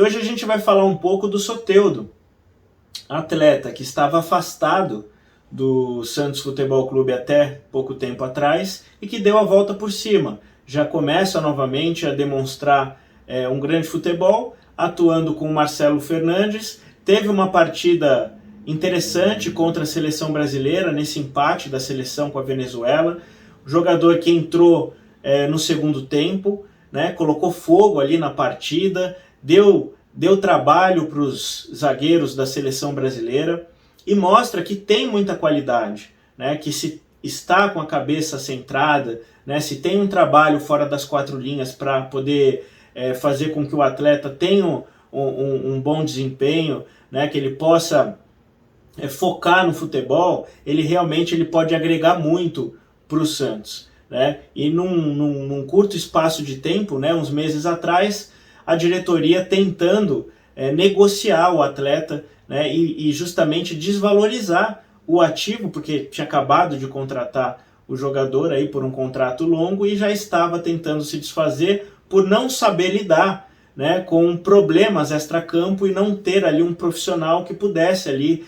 E hoje a gente vai falar um pouco do Soteldo, atleta que estava afastado do Santos Futebol Clube até pouco tempo atrás e que deu a volta por cima. Já começa novamente a demonstrar um grande futebol, atuando com o Marcelo Fernandes. Teve uma partida interessante contra a seleção brasileira, nesse empate da seleção com a Venezuela. O jogador que entrou no segundo tempo, né, colocou fogo ali na partida, deu trabalho para os zagueiros da seleção brasileira e mostra que tem muita qualidade, né, que se está com a cabeça centrada, né, se tem um trabalho fora das quatro linhas para poder fazer com que o atleta tenha um bom desempenho, né, que ele possa focar no futebol, ele pode agregar muito para o Santos, né? E num curto espaço de tempo, né, uns meses atrás, a diretoria tentando negociar o atleta, né, e justamente desvalorizar o ativo, porque tinha acabado de contratar o jogador aí por um contrato longo e já estava tentando se desfazer por não saber lidar, né, com problemas extracampo e não ter ali um profissional que pudesse ali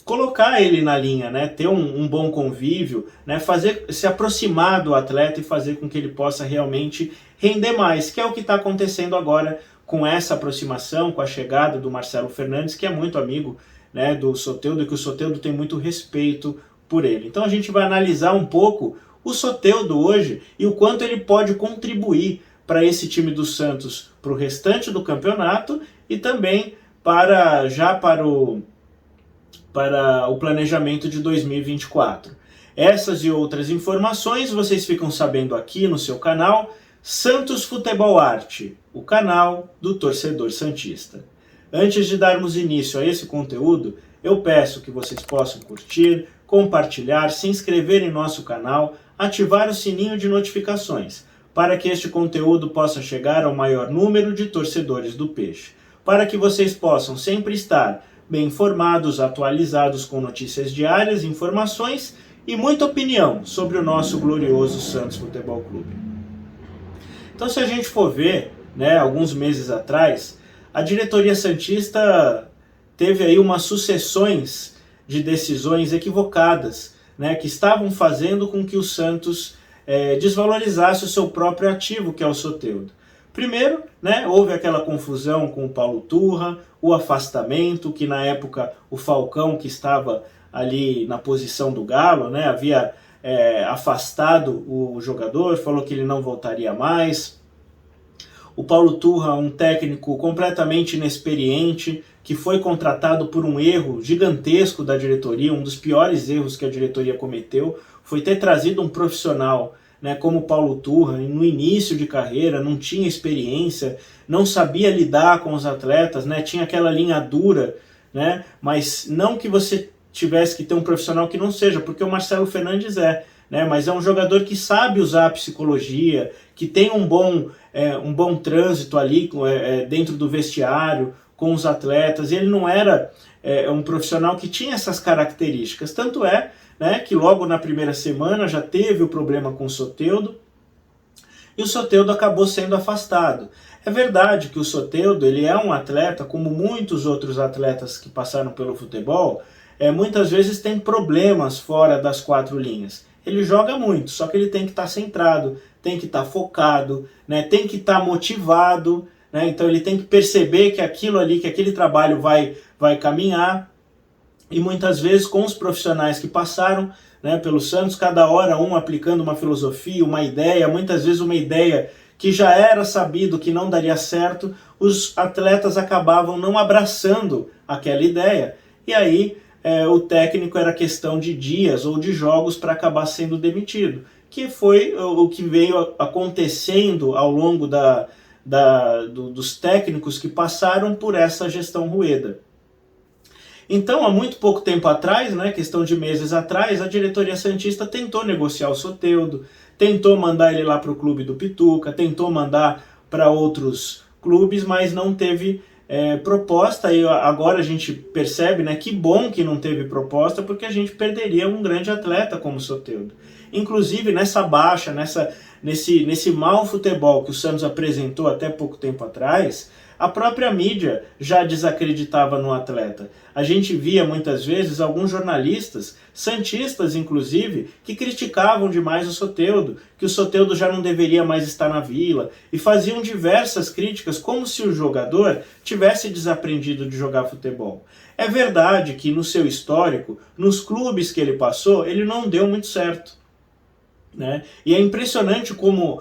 colocar ele na linha, né, ter um bom convívio, né, se aproximar do atleta e fazer com que ele possa realmente render mais, que é o que está acontecendo agora com essa aproximação, com a chegada do Marcelo Fernandes, que é muito amigo, né, do Soteldo, e que o Soteldo tem muito respeito por ele. Então a gente vai analisar um pouco o Soteldo hoje e o quanto ele pode contribuir para esse time do Santos, para o restante do campeonato e também para o planejamento de 2024. Essas e outras informações vocês ficam sabendo aqui no seu canal Santos Futebol Arte, o canal do torcedor santista. Antes de darmos início a esse conteúdo, eu peço que vocês possam curtir, compartilhar, se inscrever em nosso canal, ativar o sininho de notificações, para que este conteúdo possa chegar ao maior número de torcedores do Peixe, para que vocês possam sempre estar bem informados, atualizados com notícias diárias, informações e muita opinião sobre o nosso glorioso Santos Futebol Clube. Então, se a gente for ver, né, alguns meses atrás, a diretoria santista teve aí umas sucessões de decisões equivocadas, né, que estavam fazendo com que o Santos desvalorizasse o seu próprio ativo, que é o Soteldo. Primeiro, né, houve aquela confusão com o Paulo Turra, o afastamento, que na época o Falcão, que estava ali na posição do Galo, né, havia afastado o jogador, falou que ele não voltaria mais. O Paulo Turra, um técnico completamente inexperiente, que foi contratado por um erro gigantesco da diretoria, um dos piores erros que a diretoria cometeu, foi ter trazido um profissional, né, como o Paulo Turra, no início de carreira, não tinha experiência, não sabia lidar com os atletas, né, tinha aquela linha dura, né, mas não que você tivesse que ter um profissional que não seja, porque o Marcelo Fernandes né, mas é um jogador que sabe usar a psicologia, que tem um bom trânsito ali dentro do vestiário, com os atletas, e ele não era um profissional que tinha essas características, tanto né, que logo na primeira semana já teve o problema com o Soteldo, e o Soteldo acabou sendo afastado. É verdade que o Soteldo ele é um atleta, como muitos outros atletas que passaram pelo futebol, muitas vezes tem problemas fora das quatro linhas. Ele joga muito, só que ele tem que estar centrado, tem que estar focado, né, tem que estar motivado, né, então ele tem que perceber que aquilo ali, que aquele trabalho vai caminhar. E muitas vezes com os profissionais que passaram, né, pelo Santos, cada hora um aplicando uma filosofia, uma ideia, muitas vezes uma ideia que já era sabido que não daria certo, os atletas acabavam não abraçando aquela ideia. E aí o técnico era questão de dias ou de jogos para acabar sendo demitido, que foi o que veio acontecendo ao longo dos técnicos que passaram por essa gestão Rueda. Então, há muito pouco tempo atrás, né, questão de meses atrás, a diretoria santista tentou negociar o Soteldo, tentou mandar ele lá para o clube do Pituca, tentou mandar para outros clubes, mas não teve proposta. E agora a gente percebe, né, que bom que não teve proposta, porque a gente perderia um grande atleta como o Soteldo. Inclusive, nessa baixa, nesse mau futebol que o Santos apresentou até pouco tempo atrás, A própria mídia já desacreditava no atleta. A gente via muitas vezes alguns jornalistas, santistas inclusive, que criticavam demais o Soteldo, que o Soteldo já não deveria mais estar na Vila, e faziam diversas críticas como se o jogador tivesse desaprendido de jogar futebol. É verdade que no seu histórico, nos clubes que ele passou, ele não deu muito certo, né? E é impressionante como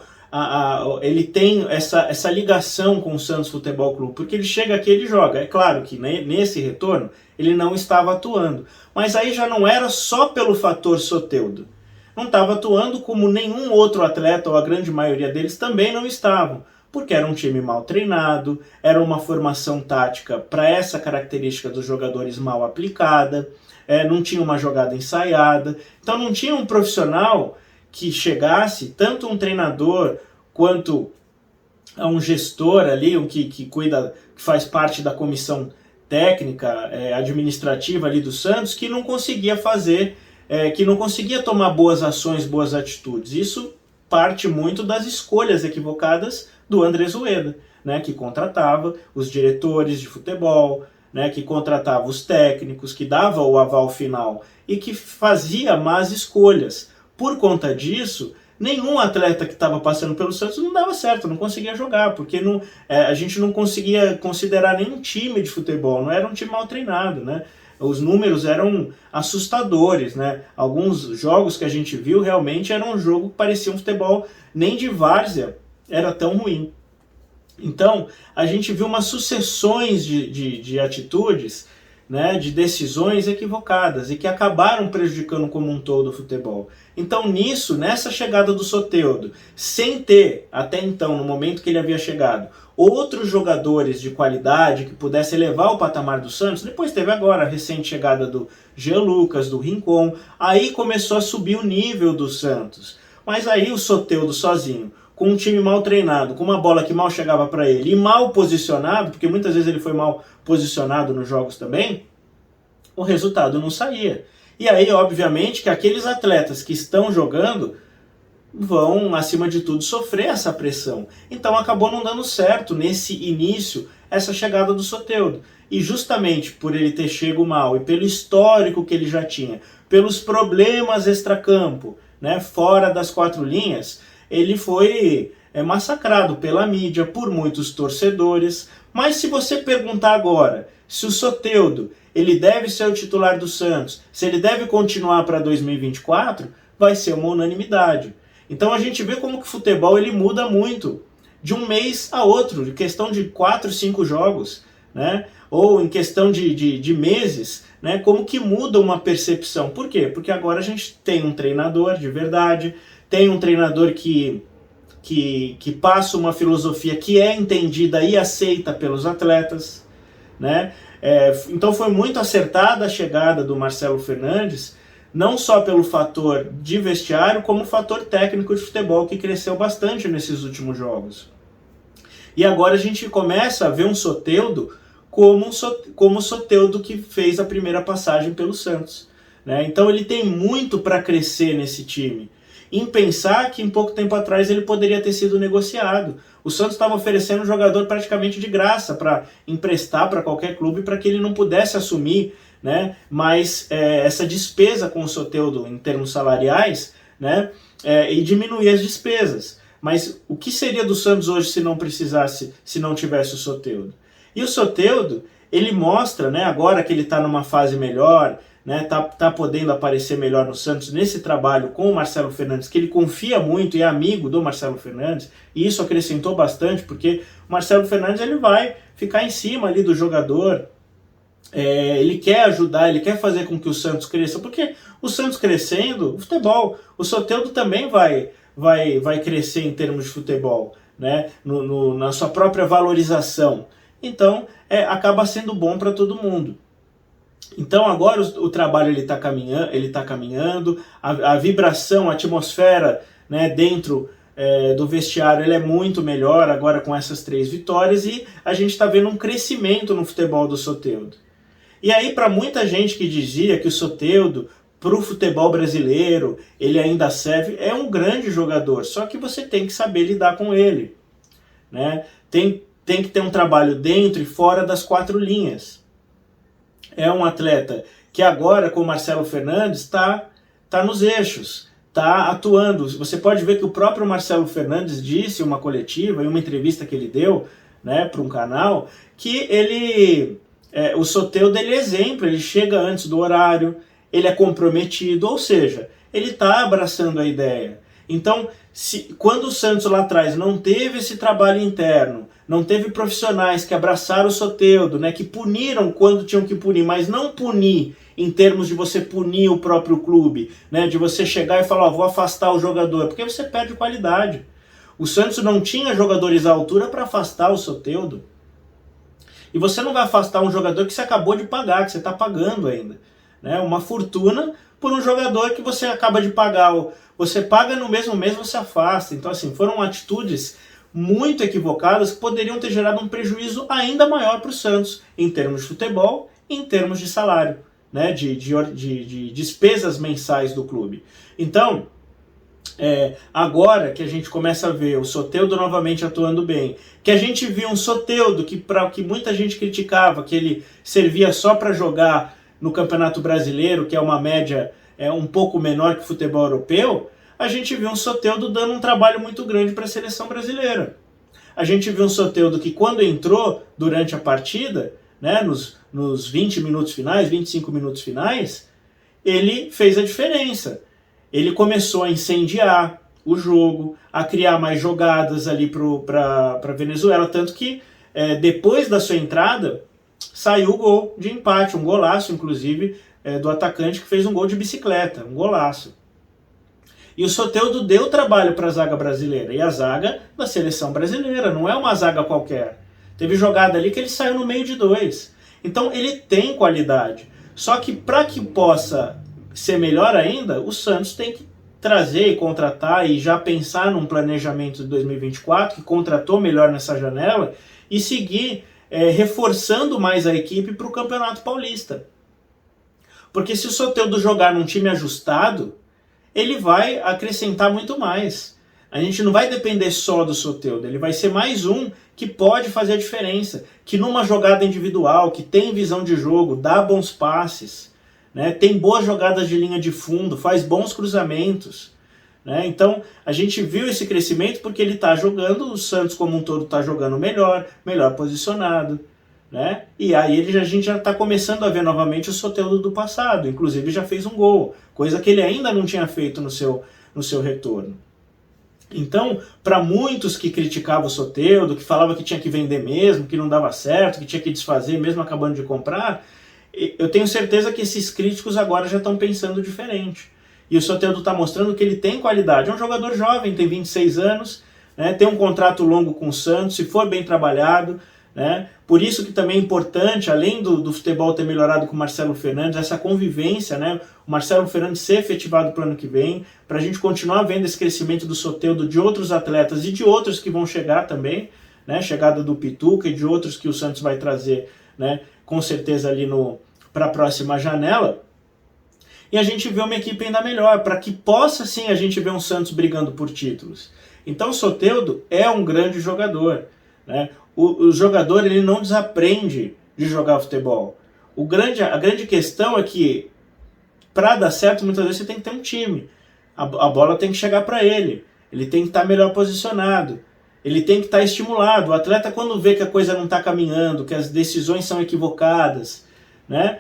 ele tem essa ligação com o Santos Futebol Clube, porque ele chega aqui e ele joga. É claro que nesse retorno ele não estava atuando, mas aí já não era só pelo fator Soteldo. Não estava atuando como nenhum outro atleta, ou a grande maioria deles também não estavam, porque era um time mal treinado, era uma formação tática para essa característica dos jogadores mal aplicada, não tinha uma jogada ensaiada, então não tinha um profissional que chegasse, tanto um treinador quanto um gestor ali, que cuida, que faz parte da comissão técnica, administrativa ali do Santos, que não conseguia fazer, que não conseguia tomar boas ações, boas atitudes. Isso parte muito das escolhas equivocadas do Andrés Ueda, né, que contratava os diretores de futebol, né, que contratava os técnicos, que dava o aval final e que fazia más escolhas. Por conta disso, nenhum atleta que estava passando pelo Santos não dava certo, não conseguia jogar, porque a gente não conseguia considerar nenhum time de futebol, não era um time mal treinado, né? Os números eram assustadores, né? Alguns jogos que a gente viu realmente eram um jogo que parecia um futebol nem de várzea, era tão ruim. Então, a gente viu umas sucessões de atitudes, né, de decisões equivocadas e que acabaram prejudicando como um todo o futebol. Então nessa chegada do Soteldo, sem ter, até então, no momento que ele havia chegado, outros jogadores de qualidade que pudessem elevar o patamar do Santos, depois teve agora a recente chegada do Jean Lucas, do Rincon, aí começou a subir o nível do Santos. Mas aí o Soteldo sozinho, com um time mal treinado, com uma bola que mal chegava para ele e mal posicionado, porque muitas vezes ele foi mal posicionado nos jogos também, o resultado não saía. E aí, obviamente, que aqueles atletas que estão jogando vão, acima de tudo, sofrer essa pressão. Então acabou não dando certo nesse início essa chegada do Soteldo. E justamente por ele ter chego mal e pelo histórico que ele já tinha, pelos problemas extracampo, né, fora das quatro linhas, ele foi massacrado pela mídia, por muitos torcedores. Mas se você perguntar agora se o Soteldo ele deve ser o titular do Santos, se ele deve continuar para 2024, vai ser uma unanimidade. Então a gente vê como que o futebol ele muda muito, de um mês a outro, de questão de 4, 5 jogos, né? Ou em questão de meses, né? Como que muda uma percepção. Por quê? Porque agora a gente tem um treinador de verdade, tem um treinador que passa uma filosofia que é entendida e aceita pelos atletas, né? Então foi muito acertada a chegada do Marcelo Fernandes, não só pelo fator de vestiário, como fator técnico de futebol, que cresceu bastante nesses últimos jogos. E agora a gente começa a ver um Soteldo como o Soteldo que fez a primeira passagem pelo Santos, né? Então ele tem muito para crescer nesse time. Em pensar que em pouco tempo atrás ele poderia ter sido negociado. O Santos estava oferecendo um jogador praticamente de graça para emprestar para qualquer clube para que ele não pudesse assumir, né, mas essa despesa com o Soteldo em termos salariais, né, e diminuir as despesas. Mas o que seria do Santos hoje se não precisasse, se não tivesse o Soteldo? E o Soteldo, ele mostra, né, agora que ele está numa fase melhor, né, tá podendo aparecer melhor no Santos nesse trabalho com o Marcelo Fernandes, que ele confia muito e é amigo do Marcelo Fernandes, e isso acrescentou bastante, porque o Marcelo Fernandes ele vai ficar em cima ali do jogador, ele quer ajudar, ele quer fazer com que o Santos cresça, porque o Santos crescendo, o futebol, o Soteldo também vai crescer em termos de futebol, né, na sua própria valorização. Então acaba sendo bom para todo mundo. Então agora o trabalho ele está caminhando, a vibração, a atmosfera, né, dentro do vestiário ele é muito melhor agora com essas 3 vitórias e a gente está vendo um crescimento no futebol do Soteldo. E aí para muita gente que dizia que o Soteldo para o futebol brasileiro ele ainda serve, é um grande jogador, só que você tem que saber lidar com ele, né? Tem tem que ter um trabalho dentro e fora das 4 linhas. É um atleta que agora, com o Marcelo Fernandes, está nos eixos, está atuando. Você pode ver que o próprio Marcelo Fernandes disse em uma coletiva, em uma entrevista que ele deu, né, para um canal, que o Soteldo é exemplo, ele chega antes do horário, ele é comprometido, ou seja, ele está abraçando a ideia. Então, quando o Santos lá atrás não teve esse trabalho interno, não teve profissionais que abraçaram o Soteldo, né, que puniram quando tinham que punir, mas não punir em termos de você punir o próprio clube, né, de você chegar e falar, vou afastar o jogador, porque você perde qualidade. O Santos não tinha jogadores à altura para afastar o Soteldo. E você não vai afastar um jogador que você acabou de pagar, que você está pagando ainda, né, uma fortuna por um jogador que você acaba de pagar. Você paga no mesmo mês, você afasta. Então, assim, foram atitudes muito equivocadas que poderiam ter gerado um prejuízo ainda maior para o Santos, em termos de futebol, em termos de salário, né, de despesas mensais do clube. Então, agora que a gente começa a ver o Soteldo novamente atuando bem, que a gente viu um Soteldo que muita gente criticava, que ele servia só para jogar no Campeonato Brasileiro, que é uma média um pouco menor que o futebol europeu, a gente viu um Soteldo dando um trabalho muito grande para a seleção brasileira. A gente viu um Soteldo que quando entrou durante a partida, né, nos 20 minutos finais, 25 minutos finais, ele fez a diferença. Ele começou a incendiar o jogo, a criar mais jogadas ali para a Venezuela, tanto que depois da sua entrada saiu o gol de empate, um golaço inclusive do atacante que fez um gol de bicicleta, um golaço. E o Soteldo deu trabalho para a zaga brasileira, e a zaga da seleção brasileira, não é uma zaga qualquer. Teve jogada ali que ele saiu no meio de 2. Então ele tem qualidade. Só que para que possa ser melhor ainda, o Santos tem que trazer e contratar e já pensar num planejamento de 2024, que contratou melhor nessa janela, e seguir reforçando mais a equipe para o Campeonato Paulista. Porque se o Soteldo jogar num time ajustado, ele vai acrescentar muito mais. A gente não vai depender só do Soteldo, ele vai ser mais um que pode fazer a diferença, que numa jogada individual, que tem visão de jogo, dá bons passes, né, tem boas jogadas de linha de fundo, faz bons cruzamentos, né? Então a gente viu esse crescimento porque ele está jogando, o Santos como um todo está jogando melhor posicionado, né? E aí a gente já está começando a ver novamente o Soteldo do passado, inclusive já fez um gol, coisa que ele ainda não tinha feito no seu retorno. Então, para muitos que criticavam o Soteldo, que falavam que tinha que vender mesmo, que não dava certo, que tinha que desfazer mesmo acabando de comprar, eu tenho certeza que esses críticos agora já estão pensando diferente. E o Soteldo está mostrando que ele tem qualidade. É um jogador jovem, tem 26 anos, né, tem um contrato longo com o Santos, se for bem trabalhado, né? Por isso que também é importante, além do futebol ter melhorado com o Marcelo Fernandes, essa convivência, né? O Marcelo Fernandes ser efetivado para o ano que vem, para a gente continuar vendo esse crescimento do Soteldo, de outros atletas e de outros que vão chegar também, né? Chegada do Pituca e de outros que o Santos vai trazer, né, com certeza ali para a próxima janela. E a gente vê uma equipe ainda melhor, para que possa sim a gente ver um Santos brigando por títulos. Então o Soteldo é um grande jogador, né? O jogador ele não desaprende de jogar futebol. A grande questão é que para dar certo muitas vezes você tem que ter um time. A bola tem que chegar para ele. Ele tem que estar melhor posicionado. Ele tem que estar estimulado. O atleta, quando vê que a coisa não está caminhando, que as decisões são equivocadas, né,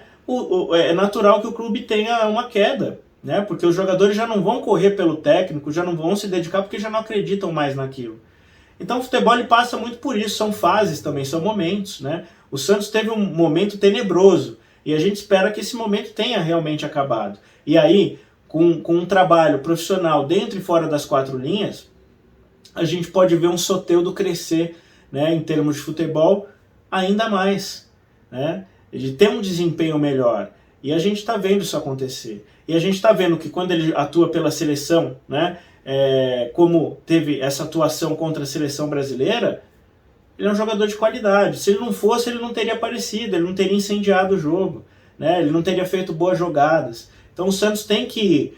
é natural que o clube tenha uma queda, né, porque os jogadores já não vão correr pelo técnico, já não vão se dedicar porque já não acreditam mais naquilo. Então o futebol ele passa muito por isso, são fases também, são momentos, né? O Santos teve um momento tenebroso e a gente espera que esse momento tenha realmente acabado. E aí, com um trabalho profissional dentro e fora das 4 linhas, a gente pode ver um Soteldo crescer, né, em termos de futebol ainda mais, né? Ele tem um desempenho melhor e a gente está vendo isso acontecer. E a gente está vendo que quando ele atua pela seleção, né, como teve essa atuação contra a seleção brasileira, ele é um jogador de qualidade. Se ele não fosse, ele não teria aparecido, ele não teria incendiado o jogo, né? Ele não teria feito boas jogadas. Então o Santos tem que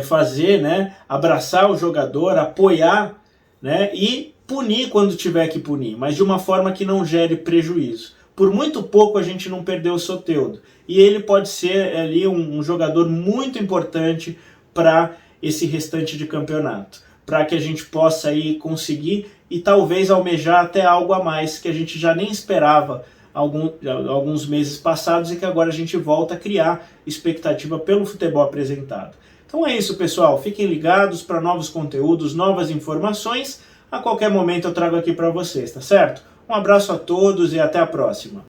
fazer, né, abraçar o jogador, apoiar, né, e punir quando tiver que punir, mas de uma forma que não gere prejuízo. Por muito pouco a gente não perdeu o Soteldo, e ele pode ser ali um jogador muito importante para esse restante de campeonato, para que a gente possa aí conseguir e talvez almejar até algo a mais que a gente já nem esperava alguns meses passados e que agora a gente volta a criar expectativa pelo futebol apresentado. Então é isso, pessoal. Fiquem ligados para novos conteúdos, novas informações. A qualquer momento eu trago aqui para vocês, tá certo? Um abraço a todos e até a próxima.